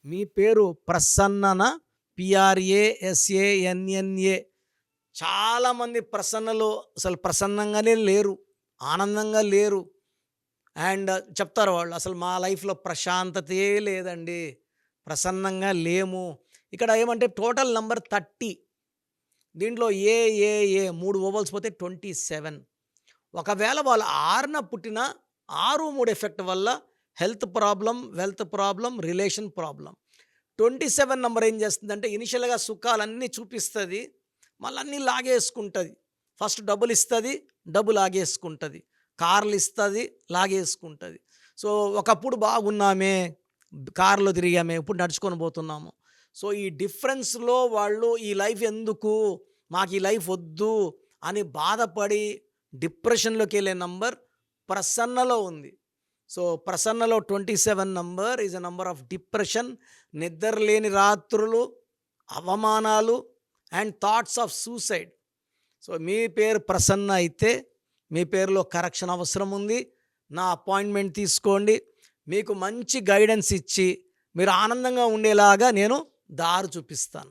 మీ పేరు ప్రసన్నన? పిఆర్ఏఎస్ఏఎన్ఎన్ఏ. చాలామంది ప్రసన్నలు అసలు ప్రసన్నంగానే లేరు. ఆనందంగా లేరు. అండ్ చెప్తారు వాళ్ళు, అసలు మా లైఫ్‌లో ప్రశాంతతే లేదండి. ప్రసన్నంగా లేము. ఇక్కడ ఏమంటే టోటల్ నంబర్ 30. దీంట్లో ఏ 3 ఓవెల్స్ పోతే 27. ఒకవేళ వాళ్ళు 6న పుట్టిన 6, 3 ఎఫెక్ట్ వల్ల health problem, wealth problem, relation problem. 27 number ఏం చేస్తుందంటే ఇనిషియల్‌గా సుఖాలన్నీ చూపిస్తది. మళ్ళీ అన్నీ లాగేసుకుంటది. ఫస్ట్ డబ్బులిస్తది, డబ్బు లాగేసుకుంటది. కార్లిస్తది, లాగేసుకుంటది. సో, ఒకప్పుడు బాగున్నామే, కార్‌లో తిరిగామే, ఇప్పుడు నడుచుకొని పోతున్నాము. సో, ఈ డిఫరెన్స్‌లో వాళ్ళు ఈ లైఫ్ ఎందుకు, మాకు ఈ లైఫ్ వద్దు అని బాధపడి డిప్రెషన్‌లోకెళ్ళే నంబర్ ప్రసన్నలో ఉంది. సో, ప్రసన్నలో 27 number is a number of depression, నిద్రలేని రాత్రులు, అవమానాలు and thoughts of suicide. So, మీ పేరు ప్రసన్న అయితే మీ పేరులో కరెక్షన్ అవసరం ఉంది. నా అపాయింట్మెంట్ తీసుకోండి. మీకు మంచి గైడెన్స్ ఇచ్చి మీరు ఆనందంగా ఉండేలాగా నేను దారి చూపిస్తాను.